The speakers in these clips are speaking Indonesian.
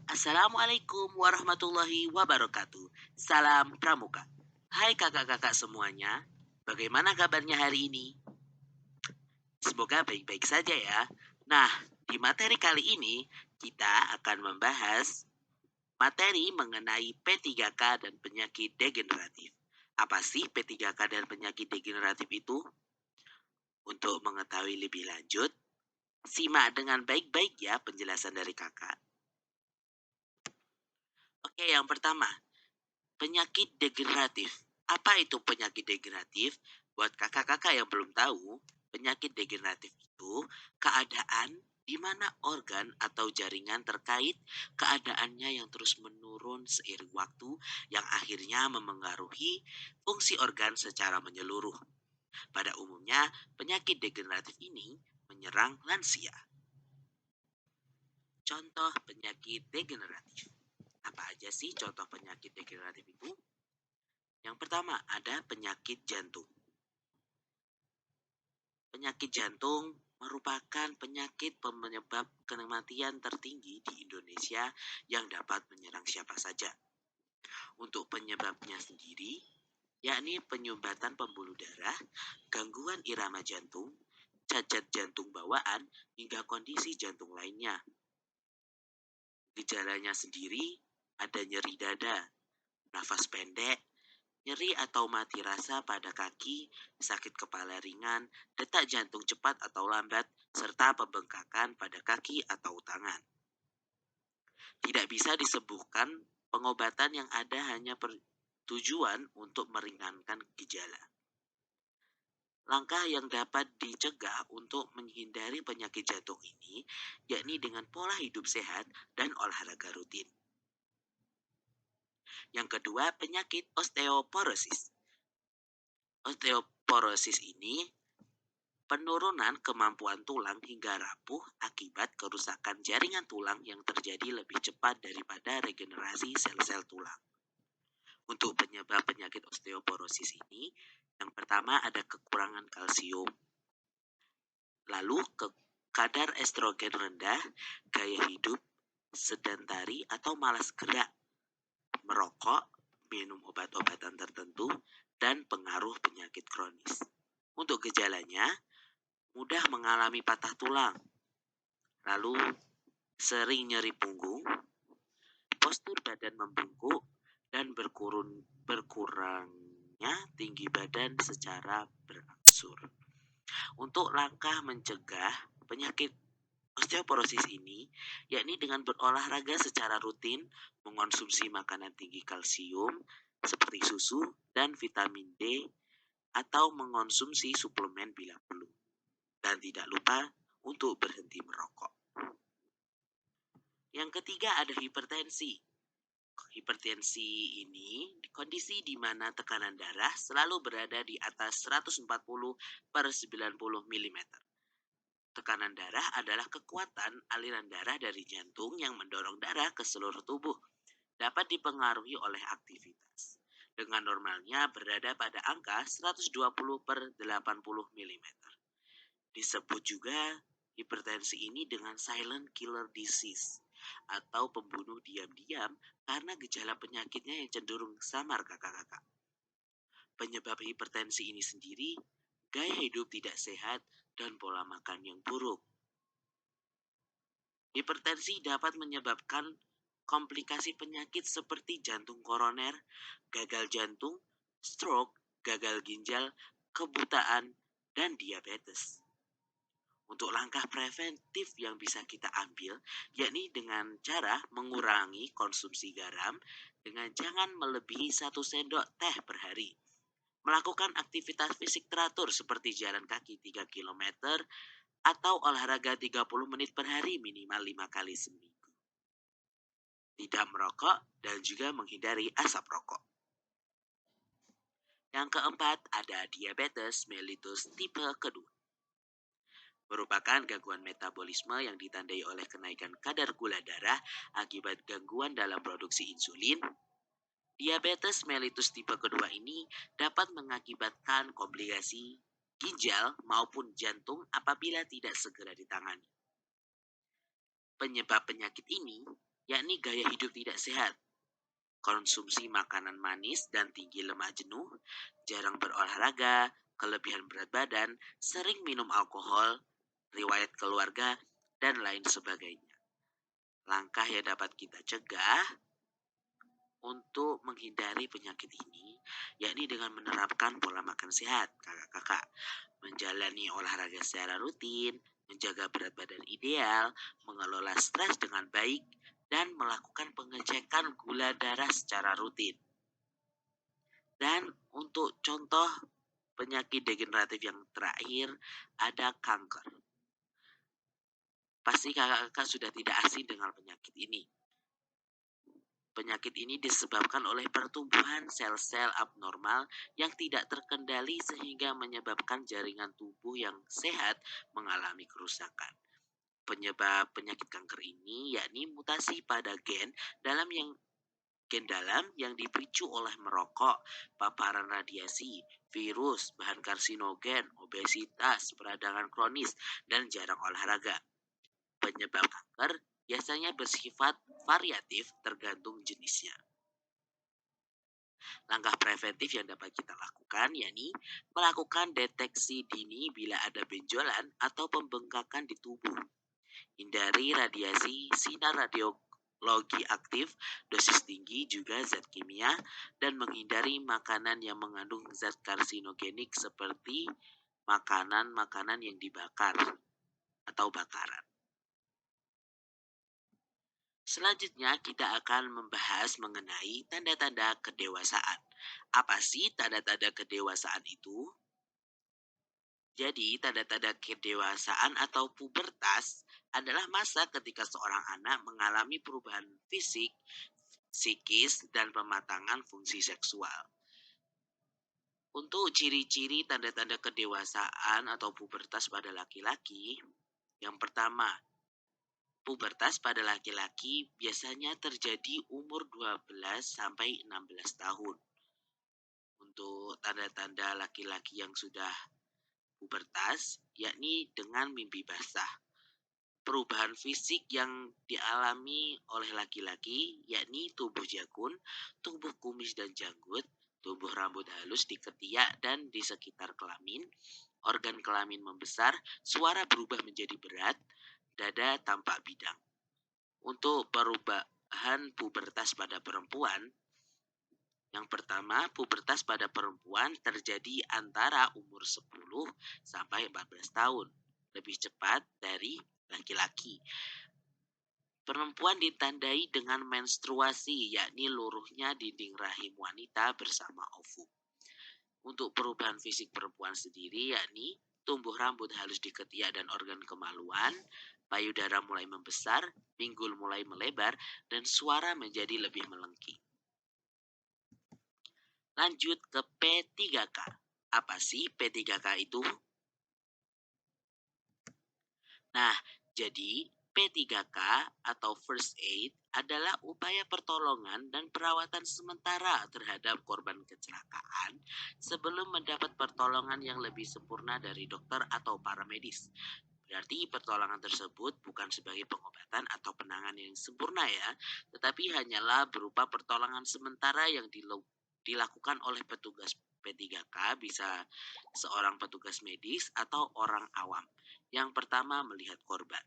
Assalamualaikum warahmatullahi wabarakatuh. Salam Pramuka. Hai kakak-kakak semuanya, bagaimana kabarnya hari ini? Semoga baik-baik saja ya. Nah, di materi kali ini kita akan membahas materi mengenai P3K dan penyakit degeneratif. Apa sih P3K dan penyakit degeneratif itu? Untuk mengetahui lebih lanjut, simak dengan baik-baik ya penjelasan dari kakak. Oke, yang pertama, penyakit degeneratif. Apa itu penyakit degeneratif? Buat kakak-kakak yang belum tahu, penyakit degeneratif itu keadaan di mana organ atau jaringan terkait keadaannya yang terus menurun seiring waktu yang akhirnya memengaruhi fungsi organ secara menyeluruh. Pada umumnya, penyakit degeneratif ini menyerang lansia. Contoh penyakit degeneratif. Apa aja sih contoh penyakit degeneratif itu? Yang pertama ada penyakit jantung. Penyakit jantung merupakan penyakit penyebab kematian tertinggi di Indonesia yang dapat menyerang siapa saja. Untuk penyebabnya sendiri, yakni penyumbatan pembuluh darah, gangguan irama jantung, cacat jantung bawaan, hingga kondisi jantung lainnya. Gejalanya sendiri ada nyeri dada, nafas pendek, nyeri atau mati rasa pada kaki, sakit kepala ringan, detak jantung cepat atau lambat, serta pembengkakan pada kaki atau tangan. Tidak bisa disembuhkan, pengobatan yang ada hanya tujuan untuk meringankan gejala. Langkah yang dapat dicegah untuk menghindari penyakit jantung ini, yakni dengan pola hidup sehat dan olahraga rutin. Yang kedua, penyakit osteoporosis. Osteoporosis ini penurunan kemampuan tulang hingga rapuh akibat kerusakan jaringan tulang yang terjadi lebih cepat daripada regenerasi sel-sel tulang. Untuk penyebab penyakit osteoporosis ini, yang pertama ada kekurangan kalsium. Lalu kadar estrogen rendah, gaya hidup sedentari atau malas gerak, merokok, minum obat-obatan tertentu, dan pengaruh penyakit kronis. Untuk gejalanya, mudah mengalami patah tulang, lalu sering nyeri punggung, postur badan membungkuk, dan berkurangnya tinggi badan secara berangsur. Untuk langkah mencegah penyakit osteoporosis ini, yakni dengan berolahraga secara rutin, mengonsumsi makanan tinggi kalsium seperti susu dan vitamin D, atau mengonsumsi suplemen bila perlu. Dan tidak lupa untuk berhenti merokok. Yang ketiga ada hipertensi. Hipertensi ini kondisi di mana tekanan darah selalu berada di atas 140/90 mm. Tekanan darah adalah kekuatan aliran darah dari jantung yang mendorong darah ke seluruh tubuh. Dapat dipengaruhi oleh aktivitas. Dengan normalnya berada pada angka 120/80 mm. Disebut juga hipertensi ini dengan silent killer disease atau pembunuh diam-diam karena gejala penyakitnya yang cenderung samar kakak-kakak. Penyebab hipertensi ini sendiri, gaya hidup tidak sehat dan pola makan yang buruk. Hipertensi dapat menyebabkan komplikasi penyakit seperti jantung koroner, gagal jantung, stroke, gagal ginjal, kebutaan, dan diabetes. Untuk langkah preventif yang bisa kita ambil, yakni dengan cara mengurangi konsumsi garam dengan jangan melebihi 1 sendok teh per hari. Melakukan aktivitas fisik teratur seperti jalan kaki 3 km atau olahraga 30 menit per hari minimal 5 kali seminggu. Tidak merokok dan juga menghindari asap rokok. Yang keempat ada diabetes mellitus tipe kedua. Merupakan gangguan metabolisme yang ditandai oleh kenaikan kadar gula darah akibat gangguan dalam produksi insulin. Diabetes mellitus tipe kedua ini dapat mengakibatkan komplikasi ginjal maupun jantung apabila tidak segera ditangani. Penyebab penyakit ini yakni gaya hidup tidak sehat, konsumsi makanan manis dan tinggi lemak jenuh, jarang berolahraga, kelebihan berat badan, sering minum alkohol, riwayat keluarga, dan lain sebagainya. Langkah yang dapat kita cegah untuk menghindari penyakit ini, yakni dengan menerapkan pola makan sehat, kakak-kakak, menjalani olahraga secara rutin, menjaga berat badan ideal, mengelola stres dengan baik, dan melakukan pengecekan gula darah secara rutin. Dan untuk contoh penyakit degeneratif yang terakhir, ada kanker. Pasti kakak-kakak sudah tidak asing dengan penyakit ini. Penyakit ini disebabkan oleh pertumbuhan sel-sel abnormal yang tidak terkendali sehingga menyebabkan jaringan tubuh yang sehat mengalami kerusakan. Penyebab penyakit kanker ini yakni mutasi pada gen dalam yang dipicu oleh merokok, paparan radiasi, virus, bahan karsinogen, obesitas, peradangan kronis, dan jarang olahraga. Penyebab kanker biasanya bersifat variatif tergantung jenisnya. Langkah preventif yang dapat kita lakukan yakni melakukan deteksi dini bila ada benjolan atau pembengkakan di tubuh. Hindari radiasi sinar radiologi aktif, dosis tinggi juga zat kimia, dan menghindari makanan yang mengandung zat karsinogenik seperti makanan-makanan yang dibakar atau bakaran. Selanjutnya kita akan membahas mengenai tanda-tanda kedewasaan. Apa sih tanda-tanda kedewasaan itu? Jadi, tanda-tanda kedewasaan atau pubertas adalah masa ketika seorang anak mengalami perubahan fisik, psikis, dan pematangan fungsi seksual. Untuk ciri-ciri tanda-tanda kedewasaan atau pubertas pada laki-laki, yang pertama, pubertas pada laki-laki biasanya terjadi umur 12 sampai 16 tahun. Untuk tanda-tanda laki-laki yang sudah pubertas, yakni dengan mimpi basah. Perubahan fisik yang dialami oleh laki-laki, yakni tubuh jakun, tubuh kumis dan janggut, tumbuh rambut halus di ketiak dan di sekitar kelamin, organ kelamin membesar, suara berubah menjadi berat, dada tampak bidang. Untuk perubahan pubertas pada perempuan, yang pertama, pubertas pada perempuan terjadi antara umur 10 sampai 14 tahun, lebih cepat dari laki-laki. Perempuan ditandai dengan menstruasi, yakni luruhnya dinding rahim wanita bersama ovum. Untuk perubahan fisik perempuan sendiri, yakni tumbuh rambut halus di ketiak dan organ kemaluan, payudara mulai membesar, pinggul mulai melebar, dan suara menjadi lebih melengking. Lanjut ke P3K. Apa sih P3K itu? Nah, jadi P3K atau First Aid adalah upaya pertolongan dan perawatan sementara terhadap korban kecelakaan sebelum mendapat pertolongan yang lebih sempurna dari dokter atau para medis. Berarti pertolongan tersebut bukan sebagai pengobatan atau penanganan yang sempurna ya, tetapi hanyalah berupa pertolongan sementara yang dilakukan oleh petugas P3K, bisa seorang petugas medis atau orang awam. Yang pertama, melihat korban.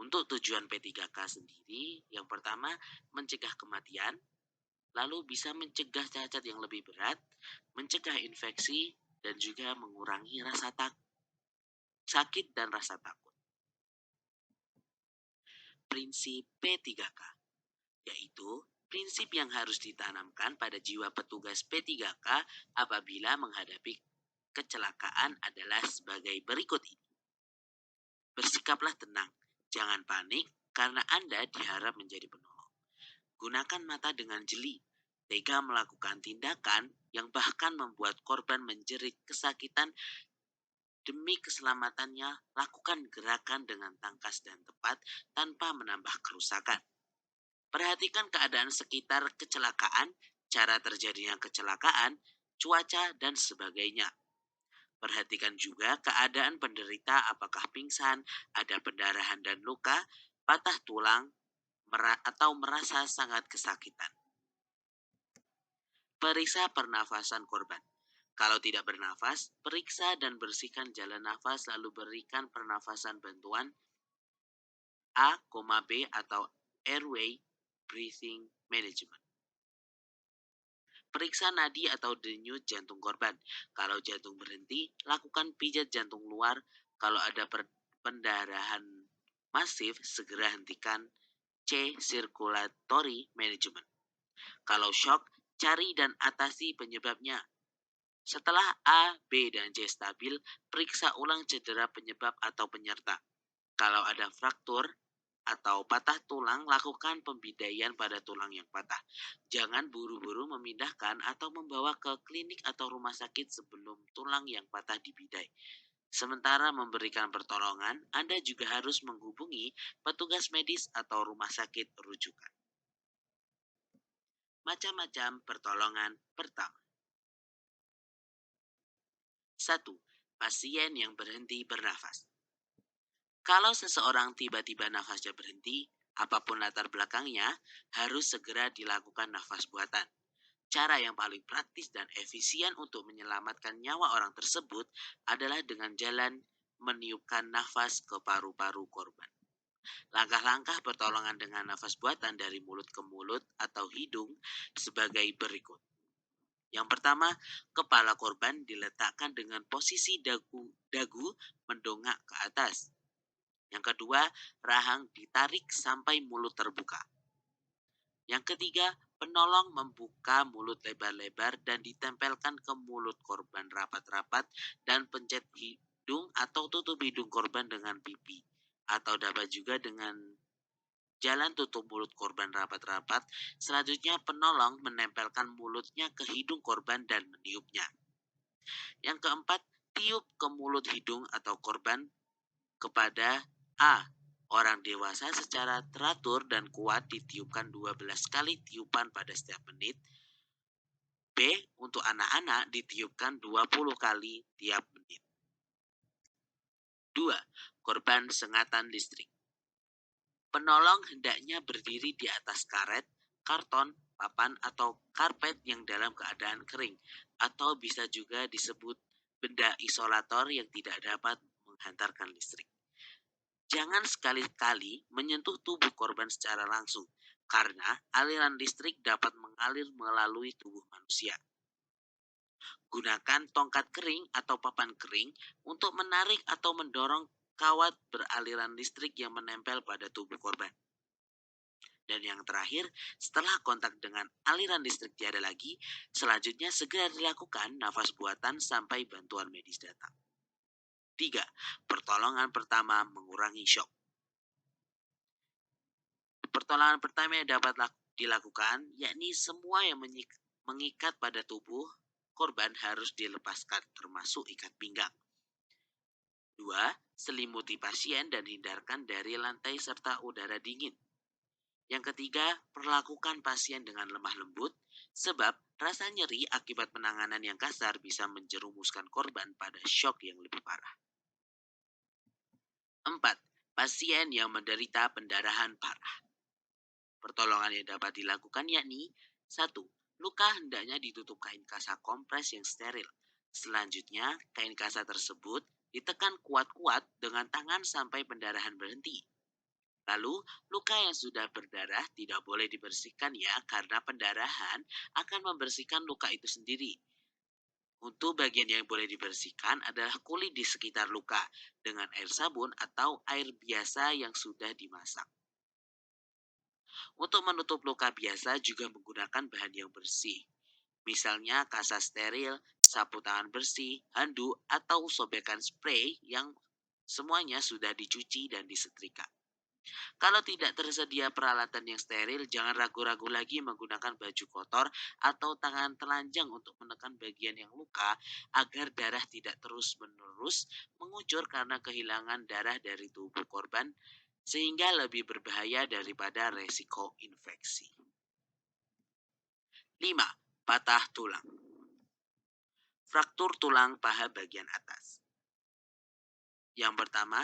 Untuk tujuan P3K sendiri, yang pertama mencegah kematian, lalu bisa mencegah cacat yang lebih berat, mencegah infeksi, dan juga mengurangi rasa sakit dan rasa takut. Prinsip P3K yaitu prinsip yang harus ditanamkan pada jiwa petugas P3K apabila menghadapi kecelakaan adalah sebagai berikut ini. Bersikaplah tenang, jangan panik karena Anda diharap menjadi penolong. Gunakan mata dengan jeli, tega melakukan tindakan yang bahkan membuat korban menjerit kesakitan. Demi keselamatannya, lakukan gerakan dengan tangkas dan tepat tanpa menambah kerusakan. Perhatikan keadaan sekitar kecelakaan, cara terjadinya kecelakaan, cuaca, dan sebagainya. Perhatikan juga keadaan penderita apakah pingsan, ada pendarahan dan luka, patah tulang, atau merasa sangat kesakitan. Periksa pernafasan korban. Kalau tidak bernafas, periksa dan bersihkan jalan nafas lalu berikan pernafasan bantuan A, B atau airway breathing management. Periksa nadi atau denyut jantung korban. Kalau jantung berhenti, lakukan pijat jantung luar. Kalau ada pendarahan masif, segera hentikan C, circulatory management. Kalau shock, cari dan atasi penyebabnya. Setelah A, B, dan C stabil, periksa ulang cedera penyebab atau penyerta. Kalau ada fraktur atau patah tulang, lakukan pembidaian pada tulang yang patah. Jangan buru-buru memindahkan atau membawa ke klinik atau rumah sakit sebelum tulang yang patah dibidai. Sementara memberikan pertolongan, Anda juga harus menghubungi petugas medis atau rumah sakit rujukan. Macam-macam pertolongan pertama. 1. Pasien yang berhenti bernafas. Kalau seseorang tiba-tiba nafasnya berhenti, apapun latar belakangnya, harus segera dilakukan nafas buatan. Cara yang paling praktis dan efisien untuk menyelamatkan nyawa orang tersebut adalah dengan jalan meniupkan nafas ke paru-paru korban. Langkah-langkah pertolongan dengan nafas buatan dari mulut ke mulut atau hidung sebagai berikut. Yang pertama, kepala korban diletakkan dengan posisi dagu mendongak ke atas. Yang kedua, rahang ditarik sampai mulut terbuka. Yang ketiga, penolong membuka mulut lebar-lebar dan ditempelkan ke mulut korban rapat-rapat dan pencet hidung atau tutup hidung korban dengan pipi. Atau dapat juga dengan jalan tutup mulut korban rapat-rapat. Selanjutnya, penolong menempelkan mulutnya ke hidung korban dan meniupnya. Yang keempat, tiup ke mulut hidung atau korban kepada A. Orang dewasa secara teratur dan kuat ditiupkan 12 kali tiupan pada setiap menit. B. Untuk anak-anak ditiupkan 20 kali tiap menit. 2. Korban sengatan listrik. Penolong hendaknya berdiri di atas karet, karton, papan, atau karpet yang dalam keadaan kering, atau bisa juga disebut benda isolator yang tidak dapat menghantarkan listrik. Jangan sekali-kali menyentuh tubuh korban secara langsung, karena aliran listrik dapat mengalir melalui tubuh manusia. Gunakan tongkat kering atau papan kering untuk menarik atau mendorong kawat beraliran listrik yang menempel pada tubuh korban. Dan yang terakhir, setelah kontak dengan aliran listrik tiada lagi, selanjutnya segera dilakukan nafas buatan sampai bantuan medis datang. 3. Pertolongan pertama mengurangi shock. Pertolongan pertama yang dapat dilakukan, yakni semua yang mengikat pada tubuh korban harus dilepaskan, termasuk ikat pinggang. 2. Selimuti pasien dan hindarkan dari lantai serta udara dingin. Yang ketiga, perlakukan pasien dengan lemah lembut, sebab rasa nyeri akibat penanganan yang kasar bisa menjerumuskan korban pada shock yang lebih parah. 4. Pasien yang menderita pendarahan parah. Pertolongan yang dapat dilakukan yakni 1. Luka hendaknya ditutup kain kasa kompres yang steril. Selanjutnya, kain kasa tersebut ditekan kuat-kuat dengan tangan sampai pendarahan berhenti. Lalu, luka yang sudah berdarah tidak boleh dibersihkan ya, karena pendarahan akan membersihkan luka itu sendiri. Untuk bagian yang boleh dibersihkan adalah kulit di sekitar luka dengan air sabun atau air biasa yang sudah dimasak. Untuk menutup luka biasa juga menggunakan bahan yang bersih. Misalnya kasa steril, sapu tangan bersih, handuk, atau sobekan spray yang semuanya sudah dicuci dan disetrika. Kalau tidak tersedia peralatan yang steril, jangan ragu-ragu lagi menggunakan baju kotor atau tangan telanjang untuk menekan bagian yang luka agar darah tidak terus-menerus mengucur karena kehilangan darah dari tubuh korban sehingga lebih berbahaya daripada resiko infeksi. 5. Patah tulang. Fraktur tulang paha bagian atas. Yang pertama,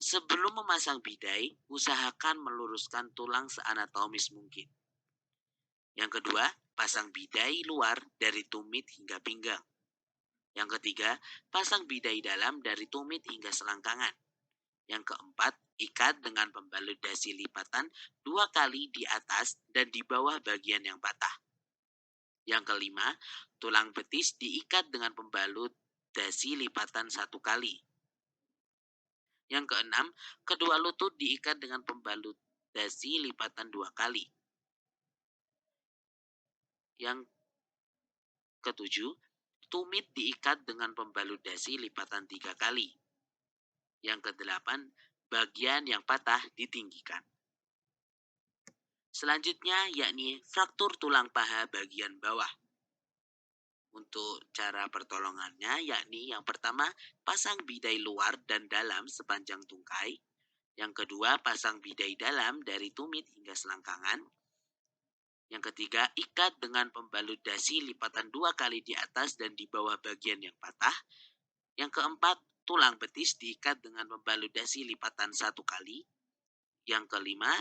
Sebelum memasang bidai, usahakan meluruskan tulang seanatomis mungkin. Yang kedua, pasang bidai luar dari tumit hingga pinggang. Yang ketiga, pasang bidai dalam dari tumit hingga selangkangan. Yang keempat, ikat dengan pembalut dasi lipatan 2 kali di atas dan di bawah bagian yang patah. Yang kelima, tulang betis diikat dengan pembalut dasi lipatan 1 kali. Yang keenam, kedua lutut diikat dengan pembalut dasi lipatan 2 kali. Yang ketujuh, tumit diikat dengan pembalut dasi lipatan 3 kali. Yang kedelapan, bagian yang patah ditinggikan. Selanjutnya yakni fraktur tulang paha bagian bawah. Untuk cara pertolongannya yakni yang pertama, pasang bidai luar dan dalam sepanjang tungkai. Yang kedua, pasang bidai dalam dari tumit hingga selangkangan. Yang ketiga, ikat dengan pembalut dasi lipatan 2 kali di atas dan di bawah bagian yang patah. Yang keempat, tulang betis diikat dengan pembalut dasi lipatan 1 kali. Yang kelima,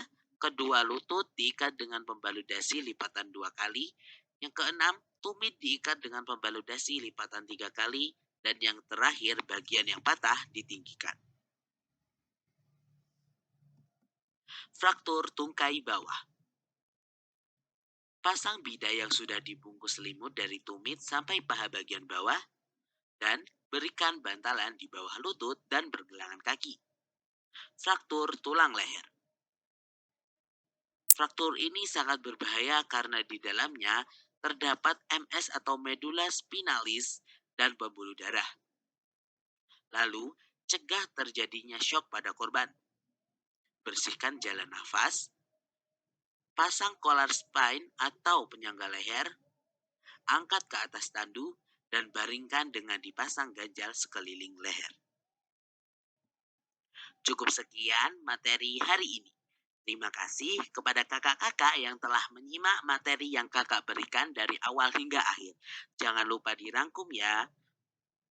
kedua lutut diikat dengan pembalut dasi lipatan 2 kali. Yang keenam, tumit diikat dengan pembalut dasi lipatan 3 kali. Dan yang terakhir, bagian yang patah ditinggikan. Fraktur tungkai bawah. Pasang bidai yang sudah dibungkus selimut dari tumit sampai paha bagian bawah dan berikan bantalan di bawah lutut dan pergelangan kaki. Fraktur tulang leher. Fraktur ini sangat berbahaya karena di dalamnya terdapat MS atau medula spinalis dan pembuluh darah. Lalu, cegah terjadinya shock pada korban. Bersihkan jalan nafas, pasang kolar spine atau penyangga leher, angkat ke atas tandu, dan baringkan dengan dipasang ganjal sekeliling leher. Cukup sekian materi hari ini. Terima kasih kepada kakak-kakak yang telah menyimak materi yang kakak berikan dari awal hingga akhir. Jangan lupa dirangkum ya.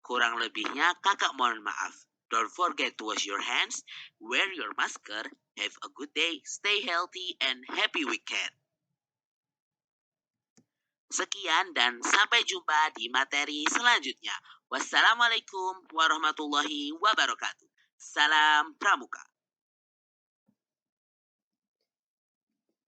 Kurang lebihnya kakak mohon maaf. Don't forget to wash your hands, wear your masker, have a good day, stay healthy, and happy weekend. Sekian dan sampai jumpa di materi selanjutnya. Wassalamualaikum warahmatullahi wabarakatuh. Salam Pramuka.